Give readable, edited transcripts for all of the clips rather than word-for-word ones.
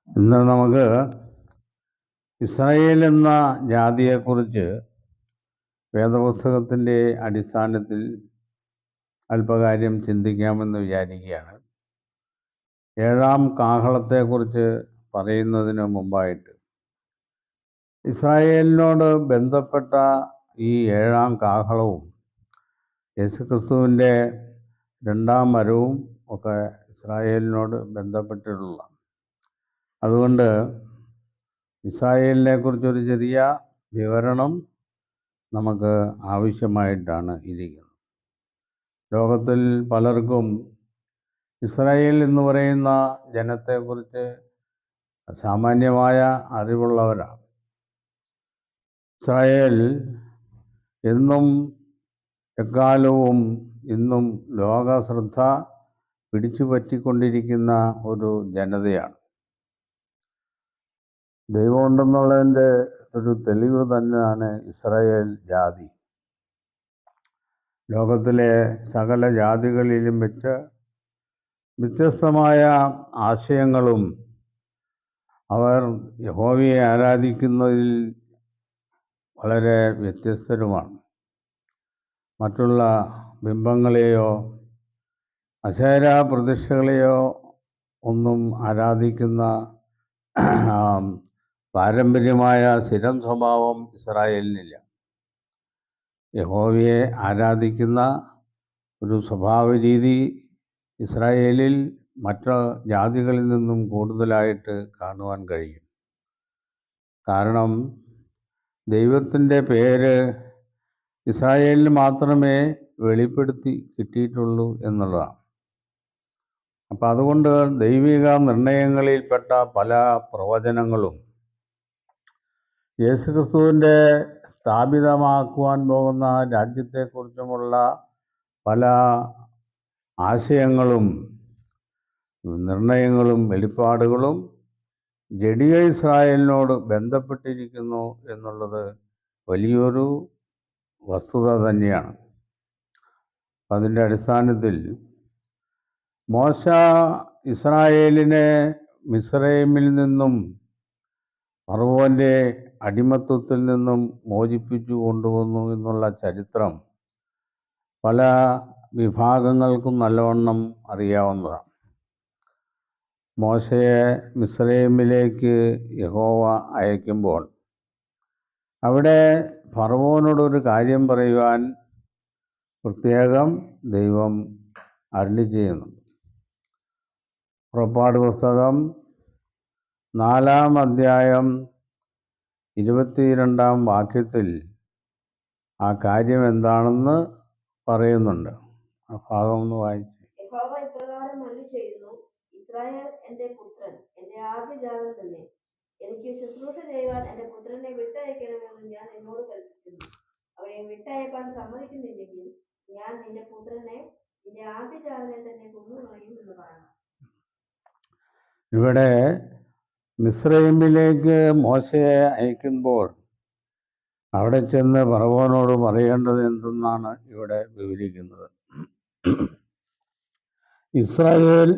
ഇന്ന് നമുക്ക് ഇസ്രായേൽ എന്ന ജാതിയെക്കുറിച്ച് വേദപുസ്തകത്തിൻ്റെ അടിസ്ഥാനത്തിൽ അല്പകാര്യം ചിന്തിക്കാമെന്ന് വിചാരിക്കുകയാണ്. ഏഴാം കാഹളത്തെക്കുറിച്ച് പറയുന്നതിന് മുമ്പായിട്ട് ഇസ്രായേലിനോട് ബന്ധപ്പെട്ട ഈ ഏഴാം കാഹളവും യേശുക്രിസ്തുവിൻ്റെ രണ്ടാം വരവും ഒക്കെ ഇസ്രായേലിനോട് ബന്ധപ്പെട്ടിട്ടുള്ള. അതുകൊണ്ട് ഇസ്രായേലിനെ കുറിച്ചൊരു ചെറിയ വിവരണം നമുക്ക് ആവശ്യമായിട്ടാണ് ഇരിക്കുന്നത്. ലോകത്തിൽ പലർക്കും ഇസ്രായേൽ എന്ന് പറയുന്ന ജനത്തെക്കുറിച്ച് സാമാന്യമായ അറിവുള്ളവരാണ്. ഇസ്രായേൽ എന്നും എക്കാലവും ഇന്നും ലോക ശ്രദ്ധ പിടിച്ചു പറ്റിക്കൊണ്ടിരിക്കുന്ന ഒരു ജനതയാണ്. ദൈവമുണ്ടെന്നുള്ളതിൻ്റെ ഒരു തെളിവ് തന്നെയാണ് ഇസ്രായേൽ ജാതി. ലോകത്തിലെ സകല ജാതികളിലും വെച്ച് വ്യത്യസ്തമായ ആശയങ്ങളും അവർ യഹോവയെ ആരാധിക്കുന്നതിൽ വളരെ വ്യത്യസ്തരുമാണ്. മറ്റുള്ള ബിംബങ്ങളെയോ അശേര പ്രതിഷ്ഠകളെയോ ഒന്നും ആരാധിക്കുന്ന പാരമ്പര്യമായ സ്ഥിരം സ്വഭാവം ഇസ്രായേലിനില്ല. യഹോവയെ ആരാധിക്കുന്ന ഒരു സ്വഭാവ രീതി ഇസ്രായേലിൽ മറ്റ് ജാതികളിൽ നിന്നും കൂടുതലായിട്ട് കാണുവാൻ കഴിയും. കാരണം ദൈവത്തിൻ്റെ പേര് ഇസ്രായേലിന് മാത്രമേ വെളിപ്പെടുത്തി കിട്ടിയിട്ടുള്ളൂ എന്നുള്ളതാണ്. അപ്പം അതുകൊണ്ട് ദൈവിക നിർണയങ്ങളിൽപ്പെട്ട പല പ്രവചനങ്ങളും യേശുക്രിസ്തുവിൻ്റെ സ്ഥാപിതമാക്കുവാൻ പോകുന്ന രാജ്യത്തെക്കുറിച്ചുമുള്ള പല ആശയങ്ങളും നിർണയങ്ങളും വെളിപ്പാടുകളും ജഡിക ഇസ്രായേലിനോട് ബന്ധപ്പെട്ടിരിക്കുന്നു എന്നുള്ളത് വലിയൊരു വസ്തുത തന്നെയാണ്. അതിൻ്റെ അടിസ്ഥാനത്തിൽ മോശ ഇസ്രായേലിനെ മിസ്രൈമിൽ നിന്നും ഫറവോൻ്റെ അടിമത്വത്തിൽ നിന്നും മോചിപ്പിച്ചു കൊണ്ടുവന്നു എന്നുള്ള ചരിത്രം പല വിഭാഗങ്ങൾക്കും നല്ലവണ്ണം അറിയാവുന്നതാണ്. മോശയെ മിസ്രൈമിലേക്ക് യഹോവ അയക്കുമ്പോൾ അവിടെ ഫറവോനോടൊരു കാര്യം പറയുവാൻ പ്രത്യേകം ദൈവം അരുളി ചെയ്യുന്നു. പുറപ്പാട് പുസ്തകം 4-ാം അധ്യായം 22-ാം വാക്യത്തിൽ ആ കാര്യം എന്താണെന്ന് പറയുന്നുണ്ട്. ആ ഭാഗം ഒന്ന് വായിച്ചു. യഹോവ ഇപ്രകാരം അരുളിച്ചെയ്യുന്നു, ഇസ്രായേൽ എന്റെ പുത്രൻ, എന്റെ ആദ്യജാതൻ തന്നെ. എനിക്ക് ശുശ്രൂഷ ചെയ്യുവാൻ എന്റെ പുത്രനെ വിട്ടയക്കണമെന്ന് ഞാൻ എന്നോട് കൽപ്പിക്കുന്നു. അവനെ വിട്ടയക്കാൻ സമ്മതിക്കുന്നില്ലെങ്കിൽ ഞാൻ നിന്റെ പുത്രനെ, നിന്റെ ആദ്യജാതനെ തന്നെ കൊന്നുകളയും എന്ന് പറയണം. ഇവിടെ മിസ്രൈമിലേക്ക് മോശയെ അയക്കുമ്പോൾ അവിടെ ചെന്ന് ഫറവോനോട് പറയേണ്ടത് എന്തെന്നാണ് ഇവിടെ വിവരിക്കുന്നത്. ഇസ്രായേൽ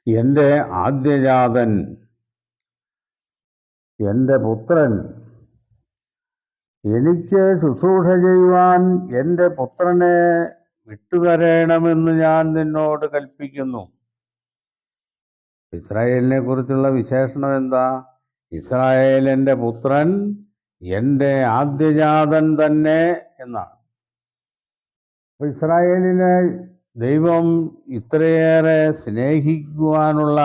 എൻ്റെ ആദ്യജാതൻ, എൻ്റെ പുത്രൻ, എനിക്ക് ശുശ്രൂഷ ചെയ്യുവാൻ എൻ്റെ പുത്രനെ വിട്ടുതരണമെന്ന് ഞാൻ നിന്നോട് കൽപ്പിക്കുന്നു. ഇസ്രായേലിനെ കുറിച്ചുള്ള വിശേഷണം എന്താ? ഇസ്രായേൽ എൻ്റെ പുത്രൻ, എൻ്റെ ആദ്യജാതൻ തന്നെ എന്നാണ്. അപ്പോൾ ഇസ്രായേലിനെ ദൈവം ഇത്രയേറെ സ്നേഹിക്കുവാനുള്ള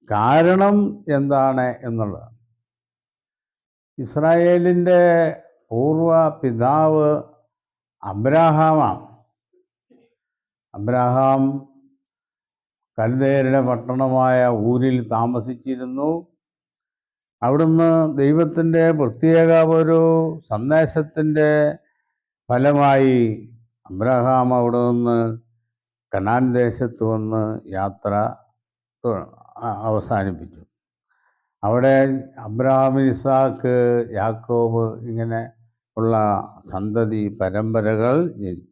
കാരണം എന്താണ് എന്നുള്ളത്. ഇസ്രായേലിൻ്റെ പൂർവ പിതാവ് അബ്രാഹാമാണ്. അബ്രാഹാം കൽദേയരുടെ പട്ടണമായ ഊരിൽ താമസിച്ചിരുന്നു. അവിടുന്ന് ദൈവത്തിൻ്റെ പ്രത്യേക ഒരു സന്ദേശത്തിൻ്റെ ഫലമായി അബ്രഹാം അവിടെ നിന്ന് കനാൻ ദേശത്ത് വന്ന് യാത്ര അവസാനിപ്പിച്ചു. അവിടെ അബ്രഹാം, ഇസാക്ക്, യാക്കോബ് ഇങ്ങനെ ഉള്ള സന്തതി പരമ്പരകൾ ജനിച്ചു.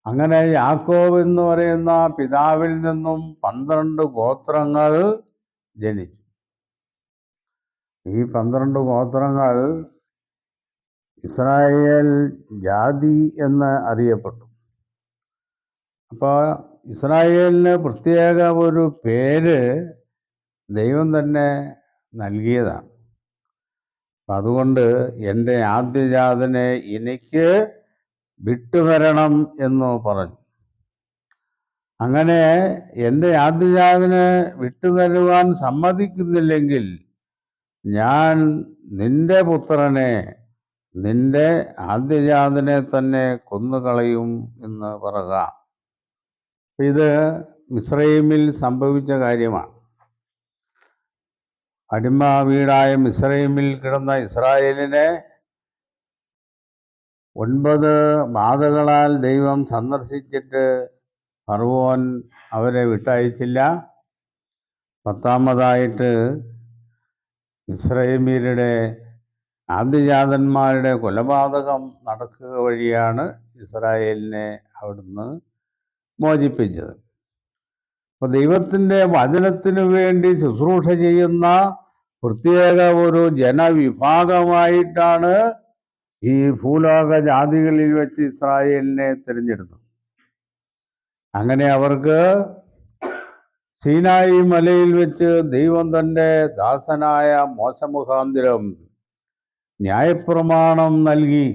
അങ്ങനെ യാക്കോബ് എന്ന് പറയുന്ന പിതാവിൽ നിന്നും 12 ഗോത്രങ്ങൾ ജനിച്ചു. ഈ 12 ഗോത്രങ്ങൾ ഇസ്രായേൽ ജാതി എന്ന് അറിയപ്പെട്ടു. അപ്പോൾ ഇസ്രായേലിന് പ്രത്യേക ഒരു പേര് ദൈവം തന്നെ നൽകിയതാണ്. അപ്പം അതുകൊണ്ട് എൻ്റെ ആദ്യജാതനെ എനിക്ക് വിട്ടുതരണം എന്ന് പറഞ്ഞു. അങ്ങനെ എൻ്റെ ആദ്യജാതനെ വിട്ടുതരുവാൻ സമ്മതിക്കുന്നില്ലെങ്കിൽ ഞാൻ നിന്റെ പുത്രനെ, നിന്റെ ആദ്യജാതനെ തന്നെ കൊന്നുകളയും എന്ന് പറയുക. ഇത് മിസ്രയീമിൽ സംഭവിച്ച കാര്യമാണ്. അടിമ വീടായ മിസ്രയീമിൽ കിടന്ന ഇസ്രായേലിനെ 9 ബാധകളാൽ ദൈവം സന്ദർശിച്ചിട്ട് ഫറവോൻ അവരെ വിട്ടയച്ചില്ല. 10ാമതായിട്ട് മിസ്രയീമ്യരുടെ ആദ്യജാതന്മാരുടെ കൊലപാതകം നടക്കുക വഴിയാണ് ഇസ്രായേലിനെ അവിടുന്ന് മോചിപ്പിച്ചത്. അപ്പോൾ ദൈവത്തിൻ്റെ വചനത്തിനു വേണ്ടി ശുശ്രൂഷ ചെയ്യുന്ന പ്രത്യേക ഒരു ജനവിഭാഗമായിട്ടാണ് ഈ ഭൂലോക ജാതികളിൽ വെച്ച് ഇസ്രായേലിനെ തിരഞ്ഞെടുത്തത്. അങ്ങനെ അവർക്ക് സീനായി മലയിൽ വെച്ച് ദൈവം തൻ്റെ ദാസനായ മോശ മുഖാന്തരം ന്യായപ്രമാണം നൽകി.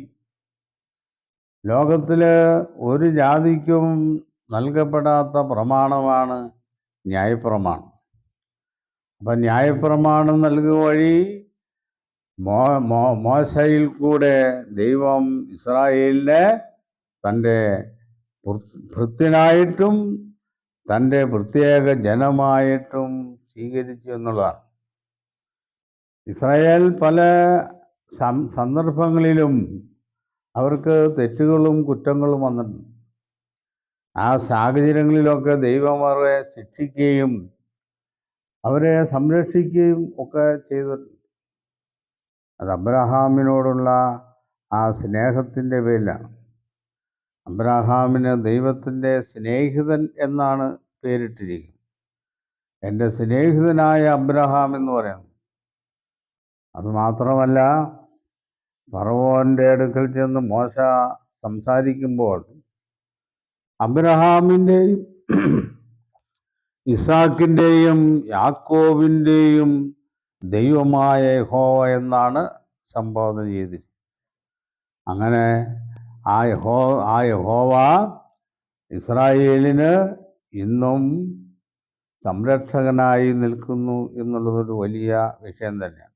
ലോകത്തിലെ ഒരു ജാതിക്കും നൽകപ്പെടാത്ത പ്രമാണമാണ് ന്യായപ്രമാണം. അപ്പം ന്യായപ്രമാണം നൽകുക വഴി മോശയിൽ കൂടെ ദൈവം ഇസ്രായേലിനെ തൻ്റെ ഭൃത്യനായിട്ടും തൻ്റെ പ്രത്യേക ജനമായിട്ടും സ്വീകരിച്ചു എന്നുള്ളതാണ്. ഇസ്രായേൽ പല സന്ദർഭങ്ങളിലും അവർക്ക് തെറ്റുകളും കുറ്റങ്ങളും വന്നിട്ടുണ്ട്. ആ സാഹചര്യങ്ങളിലൊക്കെ ദൈവം അവരെ ശിക്ഷിക്കുകയും അവരെ സംരക്ഷിക്കുകയും ഒക്കെ ചെയ്തിട്ടുണ്ട്. അത് അബ്രഹാമിനോടുള്ള ആ സ്നേഹത്തിൻ്റെ പേരിലാണ്. അബ്രഹാമിന് ദൈവത്തിൻ്റെ സ്നേഹിതൻ എന്നാണ് പേരിട്ടിരിക്കുന്നത്. എൻ്റെ സ്നേഹിതനായ അബ്രഹാം എന്ന് പറയുന്നു. അതുമാത്രമല്ല, ഫറവോൻ്റെ അടുക്കൽ ചെന്ന് മോശ സംസാരിക്കുമ്പോൾ അബ്രഹാമിൻ്റെയും ഇസാക്കിൻ്റെയും യാക്കോബിൻ്റെയും ദൈവമായ യഹോവ എന്നാണ് സംബോധന ചെയ്തിരിക്കുന്നത്. അങ്ങനെ ആ യഹോവ ഇസ്രായേലിന് ഇന്നും സംരക്ഷകനായി നിൽക്കുന്നു എന്നുള്ളതൊരു വലിയ വിഷയം തന്നെയാണ്.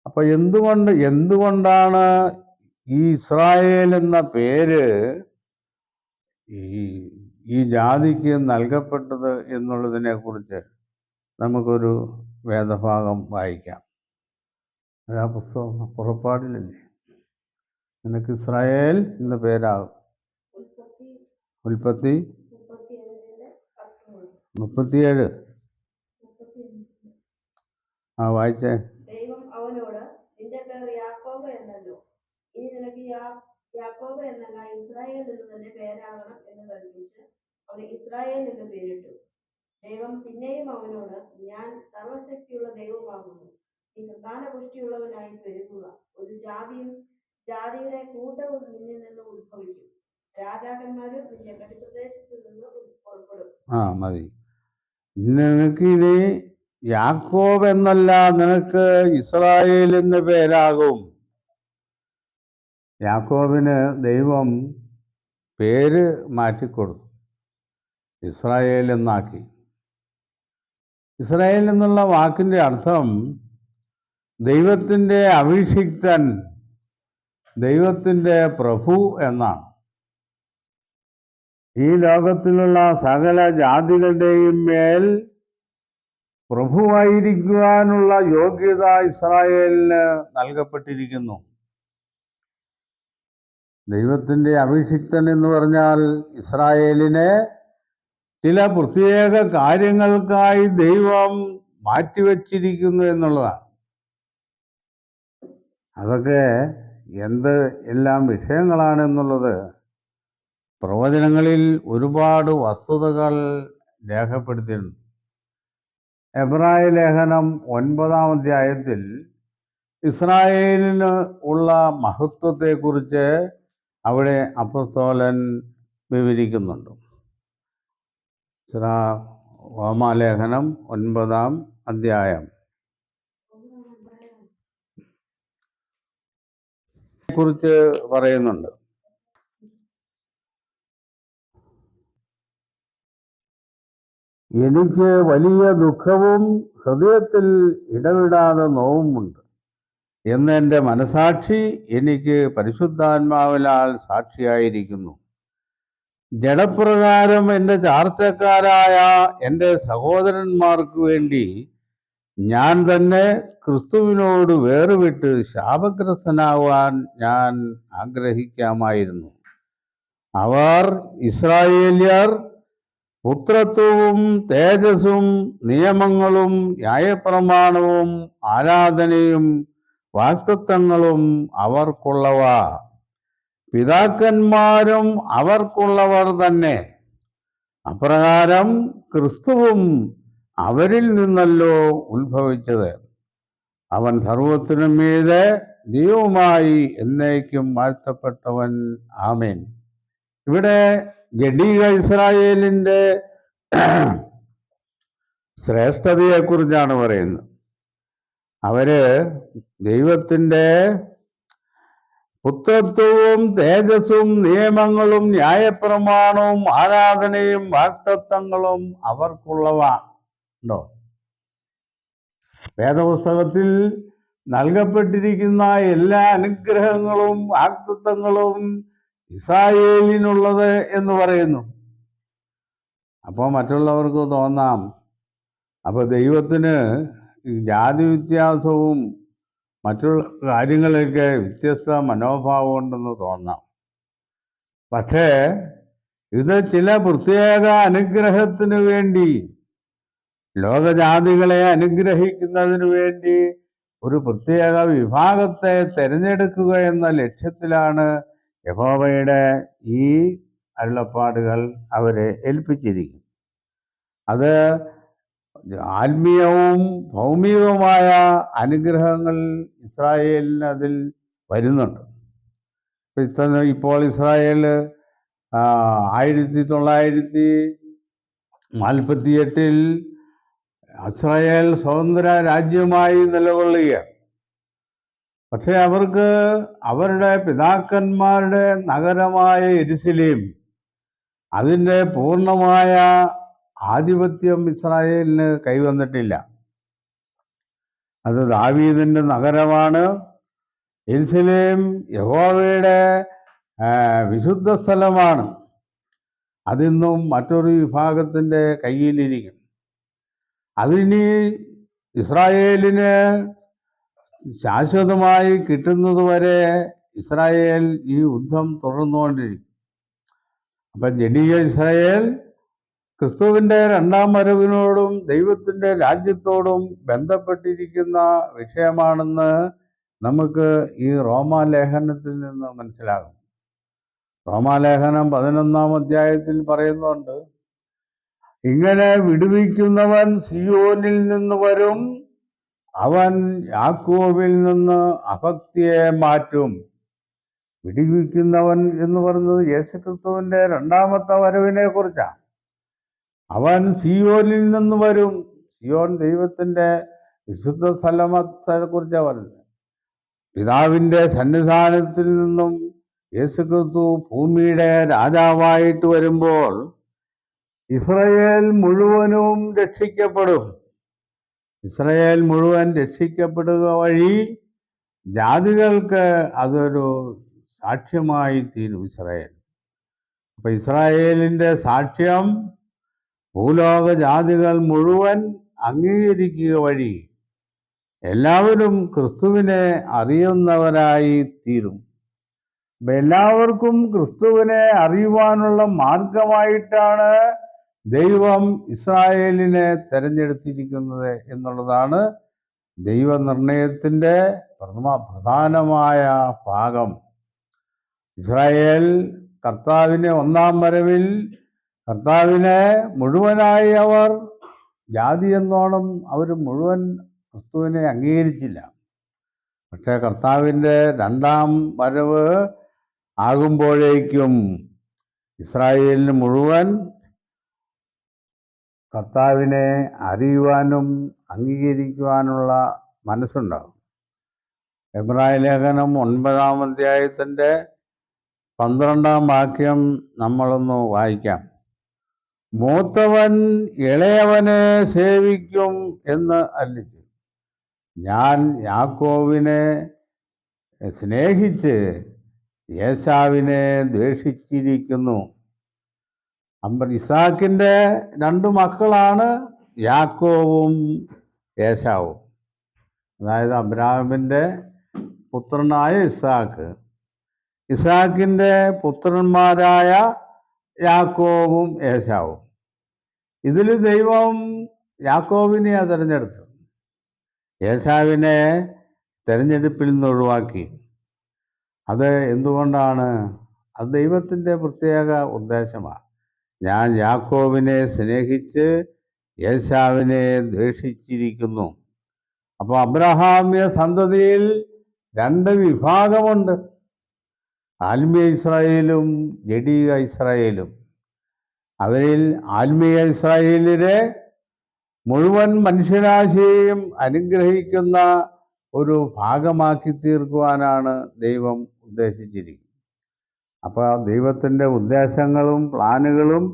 അപ്പോൾ എന്തുകൊണ്ടാണ് ഈ ഇസ്രായേൽ എന്ന പേര് ഈ ജാതിക്ക് നൽകപ്പെട്ടത് എന്നുള്ളതിനെക്കുറിച്ച് നമുക്കൊരു വേദഭാഗം വായിക്കാം. അത് ആ പുസ്തകം പുറപ്പാടിലല്ലേ, നിനക്ക് ഇസ്രായേൽ എന്ന പേരാകും. ഉൽപ്പത്തി 37 വായിച്ചേ. ദൈവം അവനോട്, നിന്റെ പേർ യാക്കോബ് എന്നല്ലോ, ഇനി നിനക്ക് യാക്കോബ് എന്നല്ല ഇസ്രായേൽ എന്ന് തന്നെ പേരാകണം എന്ന് കൽപ്പിച്ച് അവന് ഇസ്രായേൽ എന്ന് പേരിട്ടു. ദൈവം പിന്നെയും അവനോട്, ഞാൻ സർവശക്തിയുള്ള ദൈവമാകുന്നു, നീ സന്താനപുഷ്ടിയുള്ളവനായി പെരുകുക, ഒരു ജാതിയുടെ കൂട്ടവും നിന്നിൽ നിന്ന് ഉത്ഭവിക്കും, രാജാക്കന്മാരും നിന്റെ കടിപ്രദേശത്ത് നിന്ന് പുറപ്പെടും. മതി. നിനക്ക് ഇനി യാക്കോബ് എന്നല്ല, നിനക്ക് ഇസ്രായേൽ എന്ന് പേരാകും. യാക്കോബിന് ദൈവം പേര് മാറ്റിക്കൊടുത്തു, ഇസ്രായേൽ എന്നാക്കി. ഇസ്രായേൽ എന്നുള്ള വാക്കിൻ്റെ അർത്ഥം ദൈവത്തിൻ്റെ അഭിഷിക്തൻ, ദൈവത്തിൻ്റെ പ്രഭു എന്നാണ്. ഈ ലോകത്തിലുള്ള സകല ജാതികളുടെയും മേൽ പ്രഭുവായിരിക്കുവാനുള്ള യോഗ്യത ഇസ്രായേലിന് നൽകപ്പെട്ടിരിക്കുന്നു. ദൈവത്തിൻ്റെ അഭിഷിക്തൻ എന്ന് പറഞ്ഞാൽ ഇസ്രായേലിനെ ചില പ്രത്യേക കാര്യങ്ങൾക്കായി ദൈവം മാറ്റിവെച്ചിരിക്കുന്നു എന്നുള്ളതാണ്. അതൊക്കെ എല്ലാം വിഷയങ്ങളാണെന്നുള്ളത് പ്രവചനങ്ങളിൽ ഒരുപാട് വസ്തുതകൾ രേഖപ്പെടുത്തിയിട്ടുണ്ട്. എബ്രായ ലേഖനം 9-ാം അധ്യായത്തിൽ ഇസ്രായേലിന് ഉള്ള മഹത്വത്തെക്കുറിച്ച് അവിടെ അപ്പോസ്തലൻ വിവരിക്കുന്നുണ്ട്. റോമാലേഖനം 9-ാം അധ്യായം കുറിച്ച് പറയുന്നുണ്ട്. എനിക്ക് വലിയ ദുഃഖവും ഹൃദയത്തിൽ ഇടവിടാതെ നോവുമുണ്ട് എന്ന് എൻ്റെ മനസാക്ഷി എനിക്ക് പരിശുദ്ധാത്മാവിനാൽ സാക്ഷിയായിരിക്കുന്നു. ജഡപ്രകാരം എൻ്റെ ചാർച്ചക്കാരായ എൻ്റെ സഹോദരന്മാർക്ക് വേണ്ടി ഞാൻ തന്നെ ക്രിസ്തുവിനോട് വേർവിട്ട് ശാപഗ്രസ്തനാവാൻ ഞാൻ ആഗ്രഹിക്കാമായിരുന്നു. അവർ ഇസ്രായേല്യർ പുത്രത്വവും തേജസ്സും നിയമങ്ങളും ന്യായപ്രമാണവും ആരാധനയും വാഗ്ദത്തങ്ങളും അവർക്കുള്ളവ, പിതാക്കന്മാരും അവർക്കുള്ളവർ തന്നെ. അപ്രകാരം ക്രിസ്തുവും അവരിൽ നിന്നല്ലോ ഉത്ഭവിച്ചത്. അവൻ സർവ്വത്തിനും മീതെ ദൈവമായി എന്നേക്കും വാഴ്ത്തപ്പെട്ടവൻ. ആമേൻ. ഇവിടെ ജഡീക ഇസ്രായേലിൻ്റെ ശ്രേഷ്ഠതയെക്കുറിച്ചാണ് പറയുന്നത്. അവര് ദൈവത്തിൻ്റെ പുത്രത്വവും തേജസ്സും നിയമങ്ങളും ന്യായപ്രമാണവും ആരാധനയും വാഗ്ദത്തങ്ങളും അവർക്കുള്ളവ ഉണ്ടോ? വേദപുസ്തകത്തിൽ നൽകപ്പെട്ടിരിക്കുന്ന എല്ലാ അനുഗ്രഹങ്ങളും വാഗ്ദത്തങ്ങളും ഇസ്രായേലിനുള്ളത് എന്ന് പറയുന്നു. അപ്പോൾ മറ്റുള്ളവർക്ക് തോന്നാം, അപ്പോൾ ദൈവത്തിന് ജാതി വ്യത്യാസവും മറ്റുള്ള കാര്യങ്ങളൊക്കെ വ്യത്യസ്ത മനോഭാവം ഉണ്ടെന്ന് തോന്നാം. പക്ഷേ ഇത് ചില പ്രത്യേക അനുഗ്രഹത്തിന് വേണ്ടി, ലോകജാതികളെ അനുഗ്രഹിക്കുന്നതിന് വേണ്ടി ഒരു പ്രത്യേക വിഭാഗത്തെ തിരഞ്ഞെടുക്കുക എന്ന ലക്ഷ്യത്തിലാണ് യഹോവയുടെ ഈ അരുളപ്പാടുകൾ അവരെ ഏൽപ്പിച്ചിരിക്കുന്നത്. അത് ആത്മീയവും ഭൗമികവുമായ അനുഗ്രഹങ്ങൾ ഇസ്രായേലിന് അതിൽ വരുന്നുണ്ട്. ഇപ്പോൾ ഇസ്രായേൽ 1948 ഇസ്രായേൽ സ്വതന്ത്ര രാജ്യമായി നിലകൊള്ളുകയാണ്. പക്ഷെ അവർക്ക് അവരുടെ പിതാക്കന്മാരുടെ നഗരമായ യെരുശലേം, അതിൻ്റെ പൂർണ്ണമായ ആധിപത്യം ഇസ്രായേലിന് കൈവന്നിട്ടില്ല. അത് ദാവീദിൻ്റെ നഗരമാണ്. യെരുശലേം യഹോവയുടെ വിശുദ്ധ സ്ഥലമാണ്. അതിന്നും മറ്റൊരു വിഭാഗത്തിൻ്റെ കയ്യിലിരിക്കും. അതിനി ഇസ്രായേലിന് ശാശ്വതമായി കിട്ടുന്നതുവരെ ഇസ്രായേൽ ഈ യുദ്ധം തുടർന്നുകൊണ്ടിരിക്കും. അപ്പം ജഡീക ഇസ്രായേൽ ക്രിസ്തുവിൻ്റെ രണ്ടാം വരവിനോടും ദൈവത്തിൻ്റെ രാജ്യത്തോടും ബന്ധപ്പെട്ടിരിക്കുന്ന വിഷയമാണെന്ന് നമുക്ക് ഈ റോമാലേഖനത്തിൽ നിന്ന് മനസ്സിലാകും. റോമാലേഖനം 11-ാം അധ്യായത്തിൽ പറയുന്നുണ്ട്, ഇങ്ങനെ വിടുവിക്കുന്നവൻ സിയോനിൽ നിന്ന് വരും, അവൻ യാക്കോബിൽ നിന്ന് അഭക്തിയെ മാറ്റും. വിടുവിക്കുന്നവൻ എന്ന് പറയുന്നത് യേശുക്രിസ്തുവിൻ്റെ രണ്ടാമത്തെ വരവിനെ കുറിച്ചാണ്. അവൻ സിയോനിൽ നിന്ന് വരും. സിയോൻ ദൈവത്തിൻ്റെ വിശുദ്ധ സ്ഥലത്തെ കുറിച്ചാണ് പറയുന്നത്. പിതാവിൻ്റെ സന്നിധാനത്തിൽ നിന്നും യേശുക്രിസ്തു ഭൂമിയുടെ രാജാവായിട്ട് വരുമ്പോൾ ഇസ്രായേൽ മുഴുവനും രക്ഷിക്കപ്പെടും. ഇസ്രായേൽ മുഴുവൻ രക്ഷിക്കപ്പെടുക വഴി ജാതികൾക്ക് അതൊരു സാക്ഷ്യമായി തീരും ഇസ്രായേൽ. അപ്പം ഇസ്രായേലിൻ്റെ സാക്ഷ്യം ഭൂലോക ജാതികൾ മുഴുവൻ അംഗീകരിക്കുക വഴി എല്ലാവരും ക്രിസ്തുവിനെ അറിയുന്നവരായി തീരും. അപ്പം എല്ലാവർക്കും ക്രിസ്തുവിനെ അറിയുവാനുള്ള മാർഗമായിട്ടാണ് ദൈവം ഇസ്രായേലിനെ തിരഞ്ഞെടുത്തിരിക്കുന്നത് എന്നുള്ളതാണ് ദൈവനിർണയത്തിൻ്റെ പ്രധാനമായ ഭാഗം. ഇസ്രായേൽ കർത്താവിനെ ഒന്നാം വരവിൽ കർത്താവിനെ മുഴുവനായി അവർ ജാതി എന്നോണം അവർ മുഴുവൻ ക്രിസ്തുവിനെ അംഗീകരിച്ചില്ല. പക്ഷേ കർത്താവിൻ്റെ രണ്ടാം വരവ് ആകുമ്പോഴേക്കും ഇസ്രായേലിന് മുഴുവൻ കർത്താവിനെ അറിയുവാനും അംഗീകരിക്കുവാനുള്ള മനസ്സുണ്ടാകും. എബ്രായ ലേഖനം 9-ാം അധ്യായത്തിൻ്റെ 12-ാം വാക്യം നമ്മളൊന്ന് വായിക്കാം. മൂത്തവൻ ഇളയവനെ സേവിക്കും എന്ന് അരുളിച്ചെയ്തു. ഞാൻ യാക്കോബിനെ സ്നേഹിച്ച് ഏശാവിനെ ദ്വേഷിച്ചിരിക്കുന്നു. ഇസാക്കിൻ്റെ 2 മക്കളാണ് യാക്കോബും ഏശാവും. അതായത് അബ്രാഹാമിൻ്റെ പുത്രനായ ഇസാക്ക്, ഇസാക്കിൻ്റെ പുത്രന്മാരായ യാക്കോബും ഏശാവും. ഇതിൽ ദൈവം യാക്കോബിനെയാണ് തിരഞ്ഞെടുത്തത്. ഏശാവിനെ തിരഞ്ഞെടുപ്പിൽ നിന്ന് ഒഴിവാക്കി. അത് എന്തുകൊണ്ടാണ്? അത് ദൈവത്തിൻ്റെ പ്രത്യേക ഉദ്ദേശമാണ്. ഞാൻ യാക്കോബിനെ സ്നേഹിച്ച് ഏശാവിനെ ദ്വേഷിച്ചിരിക്കുന്നു. അപ്പോൾ അബ്രഹാമ്യ സന്തതിയിൽ 2 വിഭാഗമുണ്ട്. ആത്മീയ ഇസ്രായേലും ജഡീക ഇസ്രായേലും. അവരിൽ ആത്മീയ ഇസ്രായേലിനെ മുഴുവൻ മനുഷ്യരാശിയെയും അനുഗ്രഹിക്കുന്ന ഒരു ഭാഗമാക്കി തീർക്കുവാനാണ് ദൈവം ഉദ്ദേശിച്ചിരിക്കുന്നത്. അപ്പോൾ ദൈവത്തിൻ്റെ ഉദ്ദേശങ്ങളും പ്ലാനുകളും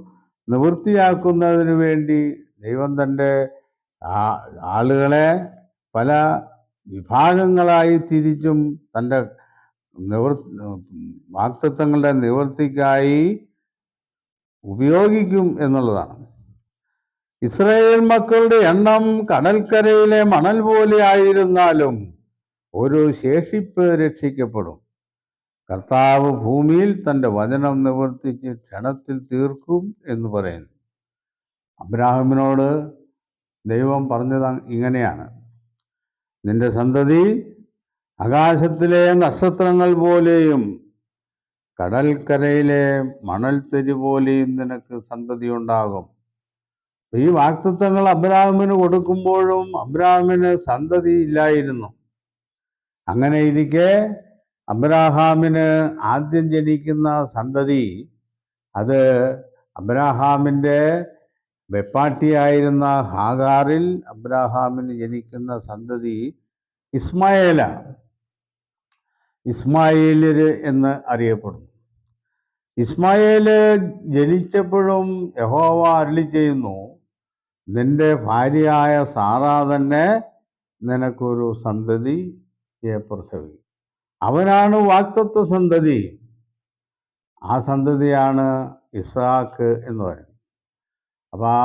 നിവൃത്തിയാക്കുന്നതിന് വേണ്ടി ദൈവം തൻ്റെ ആളുകളെ പല വിഭാഗങ്ങളായി തിരിച്ചും തൻ്റെ വാഗ്ദത്തങ്ങളുടെ നിവൃത്തിക്കായി ഉപയോഗിക്കും എന്നുള്ളതാണ്. ഇസ്രായേൽ മക്കളുടെ എണ്ണം കടൽക്കരയിലെ മണൽ പോലെ ആയിരുന്നാലും ഒരു ശേഷിപ്പ് രക്ഷിക്കപ്പെടും. കർത്താവ് ഭൂമിയിൽ തൻ്റെ വചനം നിവർത്തിച്ച് ക്ഷണത്തിൽ തീർക്കും എന്ന് പറയുന്നു. അബ്രാഹാമിനോട് ദൈവം പറഞ്ഞത് ഇങ്ങനെയാണ്: നിന്റെ സന്തതി ആകാശത്തിലെ നക്ഷത്രങ്ങൾ പോലെയും കടൽക്കരയിലെ മണൽത്തരി പോലെയും നിനക്ക് സന്തതി ഉണ്ടാകും. ഈ വാഗ്ദത്തങ്ങൾ അബ്രാഹാമിന് കൊടുക്കുമ്പോഴും അബ്രാഹാമിന് സന്തതി ഇല്ലായിരുന്നു. അങ്ങനെ ഇരിക്കെ അബ്രാഹാമിന് ആദ്യം ജനിക്കുന്ന സന്തതി, അത് അബ്രാഹാമിൻ്റെ വെപ്പാട്ടിയായിരുന്ന ഹാഗാറിൽ അബ്രാഹാമിന് ജനിക്കുന്ന സന്തതി ഇസ്മായേലാണ്. ഇസ്മായേലർ എന്ന് അറിയപ്പെടുന്നു. ഇസ്മായേല് ജനിച്ചപ്പോഴും യഹോവ അരുളി ചെയ്യുന്നു, നിന്റെ ഭാര്യയായ സാറ തന്നെ നിനക്കൊരു സന്തതിയെ പ്രസവിക്കും. അവനാണ് വാഗ്ദത്ത സന്തതി. ആ സന്തതിയാണ് ഇസ്ഹാക്ക് എന്ന് പറയുന്നത്. അപ്പോൾ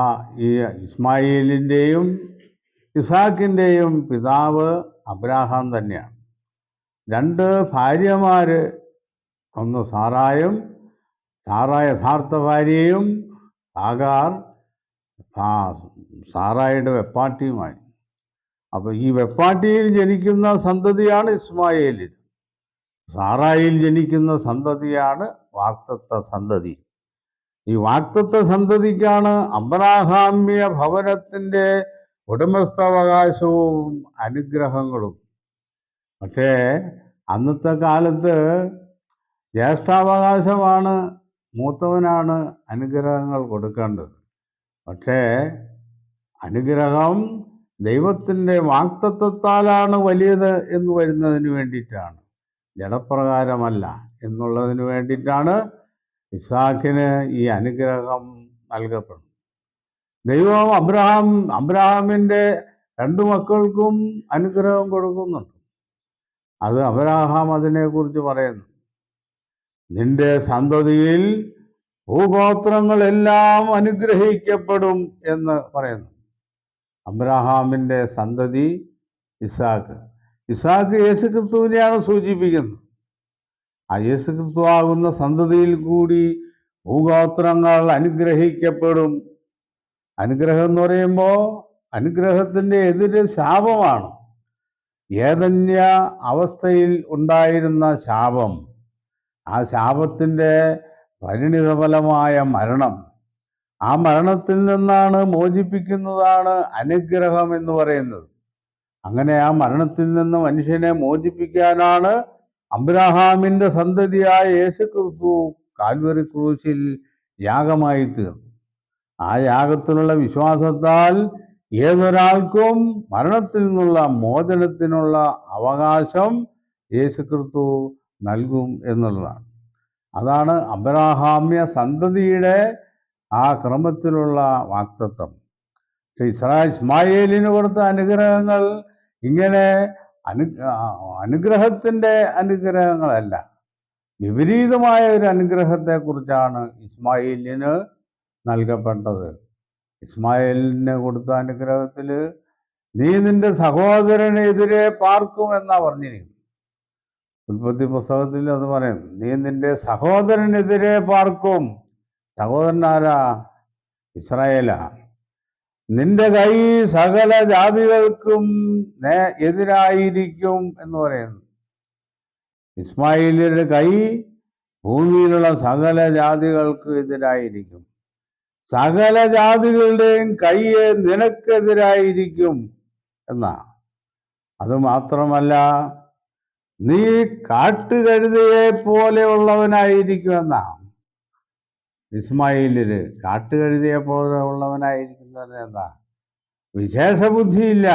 ഈ ഇസ്മായിലിൻ്റെയും ഇസ്ഹാക്കിൻ്റെയും പിതാവ് അബ്രാഹാം തന്നെയാണ്. 2 ഭാര്യമാർ, ഒന്ന് സാറായും, സാറ യഥാർത്ഥ ഭാര്യയും, ഹാഗാർ സാറായുടെ വെപ്പാട്ടിയുമായി. അപ്പോൾ ഈ വെപ്പാട്ടിയിൽ ജനിക്കുന്ന സന്തതിയാണ് ഇസ്മായേലിൽ, സാറായിൽ ജനിക്കുന്ന സന്തതിയാണ് വാഗ്ദത്ത സന്തതി. ഈ വാഗ്ദത്ത സന്തതിക്കാണ് അബ്രാഹാമ്യ ഭവനത്തിൻ്റെ ഉടമസ്ഥാവകാശവും അനുഗ്രഹങ്ങളും. പക്ഷേ അന്നത്തെ കാലത്ത് ജ്യേഷ്ഠാവകാശമാണ്, മൂത്തവനാണ് അനുഗ്രഹങ്ങൾ കൊടുക്കേണ്ടത്. പക്ഷേ അനുഗ്രഹം ദൈവത്തിൻ്റെ വാഗ്ദത്തത്താലാണ് വലിയത് എന്ന് വരുന്നതിന് വേണ്ടിയിട്ടാണ്, ജഡപ്രകാരമല്ല എന്നുള്ളതിന് വേണ്ടിയിട്ടാണ് ഇസ്ഹാക്കിന് ഈ അനുഗ്രഹം നൽകപ്പെടുന്നത്. ദൈവം അബ്രാഹാമിൻ്റെ 2 മക്കൾക്കും അനുഗ്രഹം കൊടുക്കുന്നുണ്ട്. അത് അബ്രാഹാം അതിനെക്കുറിച്ച് പറയുന്നു. നിന്റെ സന്തതിയിൽ ഭൂഗോത്രങ്ങളെല്ലാം അനുഗ്രഹിക്കപ്പെടും എന്ന് പറയുന്നു. അബ്രാഹാമിൻ്റെ സന്തതി ഇസ്ഹാക്ക്. ഇസ്ഹാക്ക് യേശുക്രിസ്തുവിനെയാണ് സൂചിപ്പിക്കുന്നത്. ആ യേശുക്രിസ്തു ആകുന്ന സന്തതിയിൽ കൂടി ഭൂഗോത്രങ്ങൾ അനുഗ്രഹിക്കപ്പെടും. അനുഗ്രഹം എന്ന് പറയുമ്പോൾ അനുഗ്രഹത്തിൻ്റെ എതിര് ശാപമാണ്. ഏതന്യ അവസ്ഥയിൽ ഉണ്ടായിരുന്ന ശാപം, ആ ശാപത്തിൻ്റെ പരിണിതഫലമായ മരണം. ആ മരണത്തിൽ നിന്നാണ് മോചിപ്പിക്കുന്നതാണ് അനുഗ്രഹം എന്ന് പറയുന്നത്. അങ്ങനെ ആ മരണത്തിൽ നിന്ന് മനുഷ്യനെ മോചിപ്പിക്കാനാണ് അബ്രഹാമിൻ്റെ സന്തതിയായ യേശുക്രിസ്തു കാൽവറി ക്രൂശിൽ യാഗമായി തീർന്നു. ആ യാഗത്തിലുള്ള വിശ്വാസത്താൽ ഏതൊരാൾക്കും മരണത്തിൽ നിന്നുള്ള മോചനത്തിനുള്ള അവകാശം യേശുക്രിസ്തു നൽകും എന്നുള്ളതാണ്. അതാണ് അബ്രഹാമ്യ സന്തതിയുടെ ആ ക്രമത്തിലുള്ള വാക്തത്വം. ഇസ്മായേലിന് കൊടുത്ത അനുഗ്രഹങ്ങൾ ഇങ്ങനെ അനുഗ്രഹത്തിൻ്റെ അനുഗ്രഹങ്ങളല്ല, വിപരീതമായ ഒരു അനുഗ്രഹത്തെക്കുറിച്ചാണ് ഇസ്മായേലിന് നൽകപ്പെട്ടത്. ഇസ്മായേലിന് കൊടുത്ത അനുഗ്രഹത്തിൽ നീ നിന്റെ സഹോദരനെതിരെ പാർക്കുമെന്നാണ് പറഞ്ഞിരിക്കുന്നത്. ഉൽപ്പത്തി പുസ്തകത്തിൽ അത് പറയുന്നു, നീ നിന്റെ സഹോദരനെതിരെ പാർക്കും. സഹോദരൻ ആരാ? ഇസ്രായേലാ. നിന്റെ കൈ സകല ജാതികൾക്കും എതിരായിരിക്കും എന്ന് പറയുന്നു. ഇസ്മായിലിന്റെ കൈ ഭൂമിയിലുള്ള സകല ജാതികൾക്ക് എതിരായിരിക്കും. സകല ജാതികളുടെയും കൈ നിനക്കെതിരായിരിക്കും എന്നാ. അതുമാത്രമല്ല, നീ കാട്ടുകഴുതയെ പോലെയുള്ളവനായിരിക്കും എന്നാ. ഇസ്മായിലിന് കാട്ടുകഴുതയെ പോലെ ഉള്ളവനായിരിക്കുന്നത് എന്താ? വിശേഷ ബുദ്ധിയില്ല.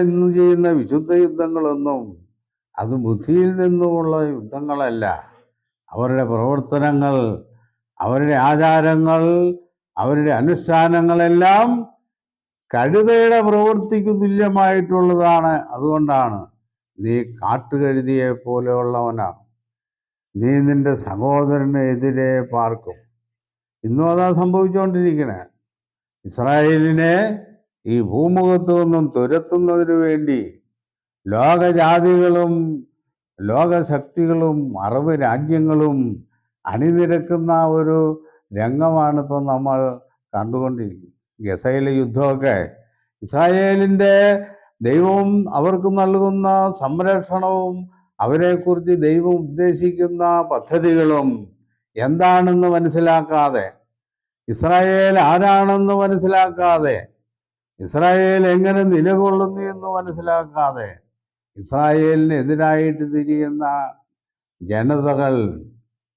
ഇന്ന് ചെയ്യുന്ന വിശുദ്ധ യുദ്ധങ്ങളൊന്നും അത് ബുദ്ധിയിൽ നിന്നുമുള്ള യുദ്ധങ്ങളല്ല. അവരുടെ പ്രവർത്തനങ്ങൾ, അവരുടെ ആചാരങ്ങൾ, അവരുടെ അനുഷ്ഠാനങ്ങളെല്ലാം കഴുതയുടെ പ്രവൃത്തിക്ക് തുല്യമായിട്ടുള്ളതാണ്. അതുകൊണ്ടാണ് നീ കാട്ടുകഴുതയെ പോലെയുള്ളവനാണ്. നീ നിന്റെ സഹോദരനെതിരെ പാർക്കും. ഇന്നും അതാ സംഭവിച്ചുകൊണ്ടിരിക്കണേ. ഇസ്രായേലിനെ ഈ ഭൂമുഖത്തു നിന്നും തുരത്തുന്നതിന് വേണ്ടി ലോകജാതികളും ലോകശക്തികളും അറബ് രാജ്യങ്ങളും അണിനിരക്കുന്ന ഒരു രംഗമാണ് ഇപ്പം നമ്മൾ കണ്ടുകൊണ്ടിരിക്കുന്നത്. ഗസയിലെ യുദ്ധമൊക്കെ ഇസ്രായേലിൻ്റെ ദൈവം അവർക്ക് നൽകുന്ന സംരക്ഷണവും അവരെക്കുറിച്ച് ദൈവം ഉദ്ദേശിക്കുന്ന പദ്ധതികളും എന്താണെന്ന് മനസ്സിലാക്കാതെ, ഇസ്രായേൽ ആരാണെന്ന് മനസ്സിലാക്കാതെ, ഇസ്രായേൽ എങ്ങനെ നിലകൊള്ളുന്നു എന്ന് മനസ്സിലാക്കാതെ ഇസ്രായേലിനെതിരായിട്ട് തിരിയുന്ന ജനതകൾ,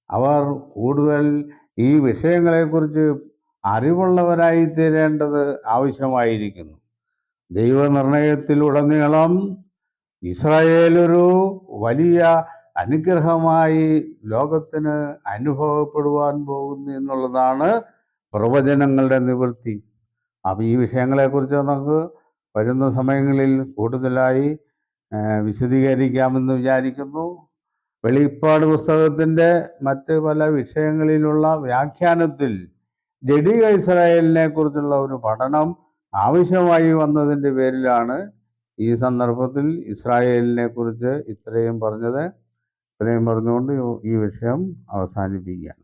അവർ കൂടുതൽ ഈ വിഷയങ്ങളെക്കുറിച്ച് അറിവുള്ളവരായി തീരേണ്ടത് ആവശ്യമായിരിക്കുന്നു. ദൈവനിർണയത്തിലുടനീളം ഇസ്രായേൽ ഒരു വലിയ അനുഗ്രഹമായി ലോകത്തിന് അനുഭവപ്പെടുവാൻ പോകുന്നു എന്നുള്ളതാണ് പ്രവചനങ്ങളുടെ നിവൃത്തി. അപ്പോൾ ഈ വിഷയങ്ങളെക്കുറിച്ച് നമുക്ക് വരുന്ന സമയങ്ങളിൽ കൂടുതലായി വിശദീകരിക്കാമെന്ന് വിചാരിക്കുന്നു. വെളിപ്പാട് പുസ്തകത്തിൻ്റെ മറ്റ് പല വിഷയങ്ങളിലുള്ള വ്യാഖ്യാനത്തിൽ ജഡിക ഇസ്രായേലിനെ കുറിച്ചുള്ള ഒരു പഠനം ആവശ്യമായി വന്നതിൻ്റെ പേരിലാണ് ഈ സന്ദർഭത്തിൽ ഇസ്രായേലിനെ കുറിച്ച് ഇത്രയും പറഞ്ഞത്. ഇത്രയും പറഞ്ഞുകൊണ്ട് ഈ വിഷയം അവസാനിപ്പിക്കുകയാണ്.